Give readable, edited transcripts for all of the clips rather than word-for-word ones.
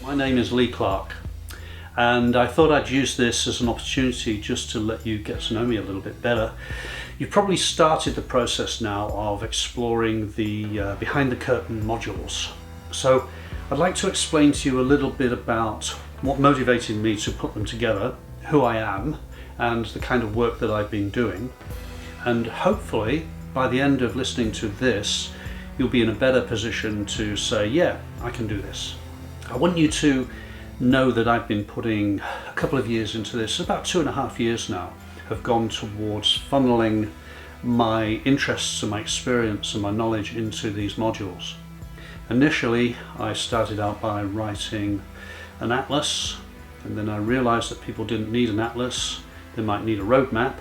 My name is Lee Clark, and I thought I'd use this as an opportunity just to let you get to know me a little bit better. You've probably started the process now of exploring the behind the curtain modules. So I'd like to explain to you a little bit about what motivated me to put them together, who I am, and the kind of work that I've been doing. And hopefully by the end of listening to this, you'll be in a better position to say, yeah, I can do this. I want you to know that I've been putting a couple of years into this. About 2.5 years now have gone towards funneling my interests and my experience and my knowledge into these modules. Initially, I started out by writing an atlas, and then I realized that people didn't need an atlas, they might need a roadmap.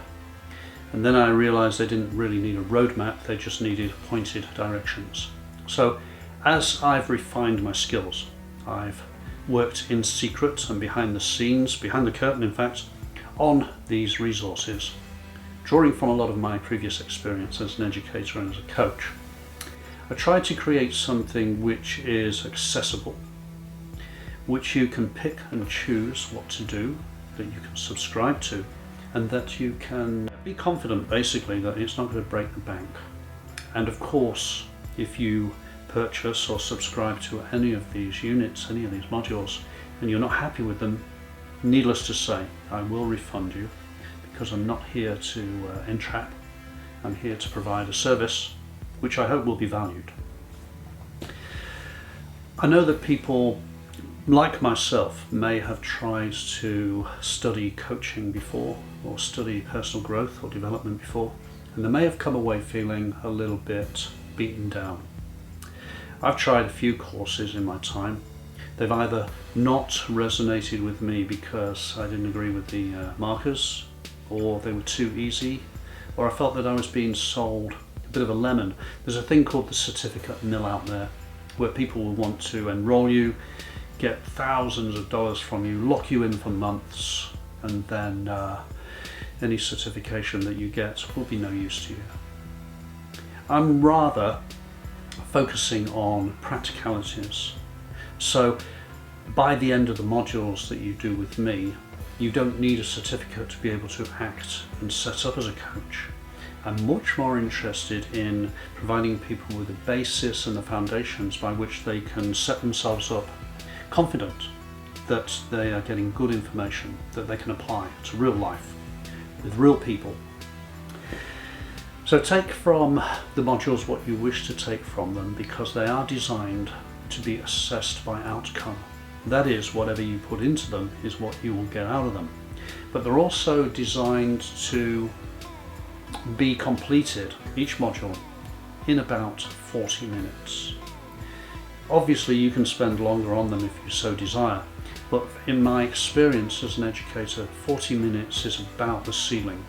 And then I realized they didn't really need a roadmap, they just needed pointed directions. So as I've refined my skills, I've worked in secret and behind the scenes, behind the curtain in fact, on these resources, drawing from a lot of my previous experience as an educator and as a coach. I tried to create something which is accessible, which you can pick and choose what to do, that you can subscribe to, and that you can be confident basically that it's not going to break the bank. And of course, if you purchase or subscribe to any of these units, any of these modules, and you're not happy with them, needless to say, I will refund you, because I'm not here to entrap. I'm here to provide a service which I hope will be valued. I know that people like myself may have tried to study coaching before, or study personal growth or development before, and they may have come away feeling a little bit beaten down. I've tried a few courses in my time. They've either not resonated with me because I didn't agree with the markers, or they were too easy, or I felt that I was being sold a bit of a lemon. There's a thing called the certificate mill out there, where people will want to enroll you, get thousands of dollars from you, lock you in for months, and then any certification that you get will be no use to you. I'm rather focusing on practicalities. So by the end of the modules that you do with me, you don't need a certificate to be able to act and set up as a coach. I'm much more interested in providing people with the basis and the foundations by which they can set themselves up confident that they are getting good information that they can apply to real life with real people. So take from the modules what you wish to take from them, because they are designed to be assessed by outcome. That is, whatever you put into them is what you will get out of them. But they're also designed to be completed, each module, in about 40 minutes. Obviously you can spend longer on them if you so desire, but in my experience as an educator, 40 minutes is about the ceiling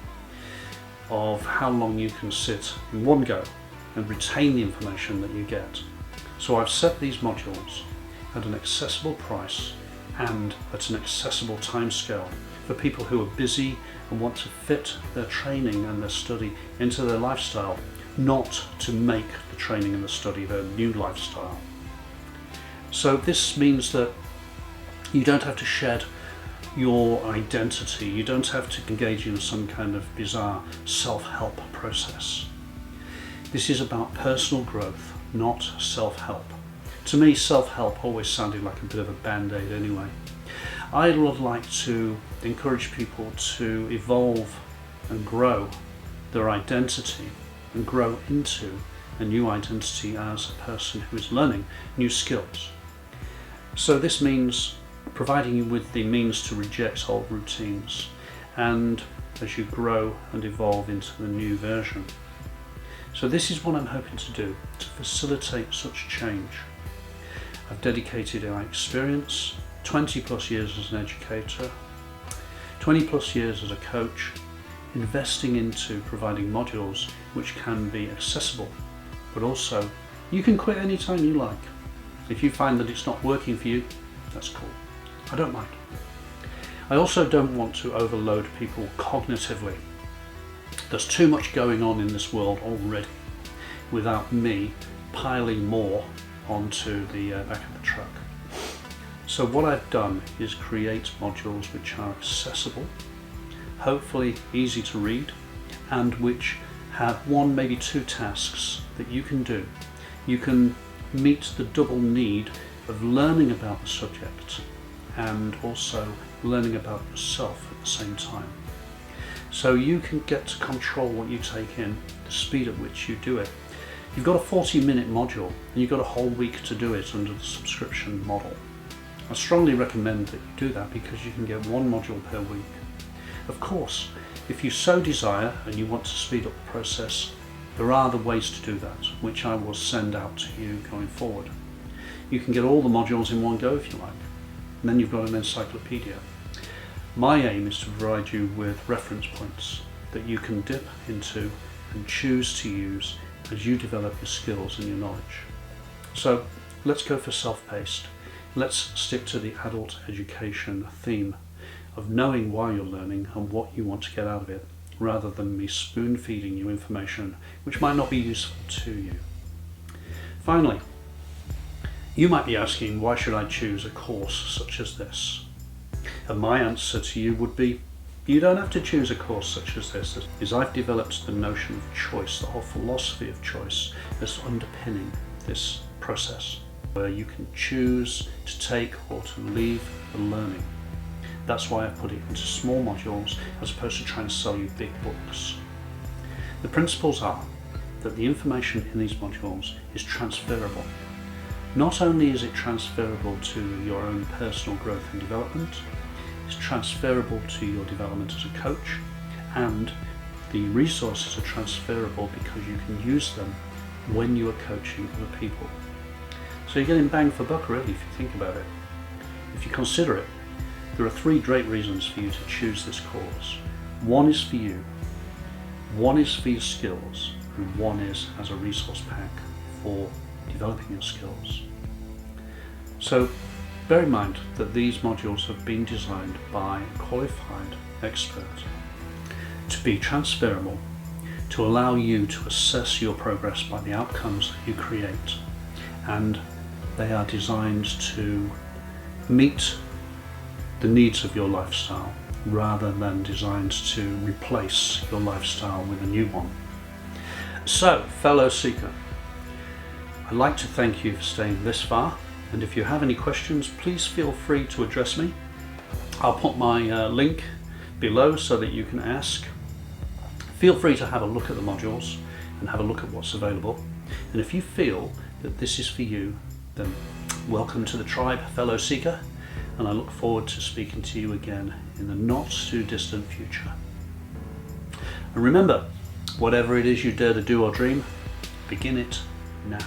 of how long you can sit in one go and retain the information that you get. So I've set these modules at an accessible price and at an accessible timescale for people who are busy and want to fit their training and their study into their lifestyle, not to make the training and the study their new lifestyle. So this means that you don't have to shed your identity, you don't have to engage in some kind of bizarre self-help process. This is about personal growth, not self-help. To me, self-help always sounded like a bit of a band-aid anyway. I would like to encourage people to evolve and grow their identity and grow into a new identity as a person who is learning new skills. So this means providing you with the means to reject old routines, and as you grow and evolve into the new version. So this is what I'm hoping to do, to facilitate such change. I've dedicated my experience, 20 plus years as an educator, 20 plus years as a coach, investing into providing modules which can be accessible, but also you can quit anytime you like. If you find that it's not working for you, that's cool. I don't mind. I also don't want to overload people cognitively. There's too much going on in this world already without me piling more onto the back of the truck. So what I've done is create modules which are accessible, hopefully easy to read, and which have one, maybe two tasks that you can do. You can meet the double need of learning about the subject and also learning about yourself at the same time. So you can get to control what you take in, the speed at which you do it. You've got a 40-minute module and you've got a whole week to do it under the subscription model. I strongly recommend that you do that because you can get one module per week. Of course, if you so desire and you want to speed up the process, there are other ways to do that, which I will send out to you going forward. You can get all the modules in one go if you like, and then you've got an encyclopedia. My aim is to provide you with reference points that you can dip into and choose to use as you develop your skills and your knowledge. So let's go for self-paced. Let's stick to the adult education theme of knowing why you're learning and what you want to get out of it, rather than me spoon-feeding you information which might not be useful to you. Finally, you might be asking, why should I choose a course such as this? And my answer to you would be, you don't have to choose a course such as this, as I've developed the notion of choice, the whole philosophy of choice as underpinning this process, where you can choose to take or to leave the learning. That's why I've put it into small modules as opposed to trying to sell you big books. The principles are that the information in these modules is transferable. Not only is it transferable to your own personal growth and development, it's transferable to your development as a coach, and the resources are transferable because you can use them when you are coaching other people. So you're getting bang for buck really if you think about it. If you consider it, there are three great reasons for you to choose this course. One is for you, one is for your skills, and one is as a resource pack for developing your skills. So bear in mind that these modules have been designed by a qualified expert to be transferable, to allow you to assess your progress by the outcomes that you create, and they are designed to meet the needs of your lifestyle rather than designed to replace your lifestyle with a new one. So, fellow seeker, I'd like to thank you for staying this far, and if you have any questions, please feel free to address me. I'll put my link below so that you can ask. Feel free to have a look at the modules and have a look at what's available, and if you feel that this is for you, then welcome to the tribe, fellow seeker, and I look forward to speaking to you again in the not too distant future. And remember, whatever it is you dare to do or dream, begin it now.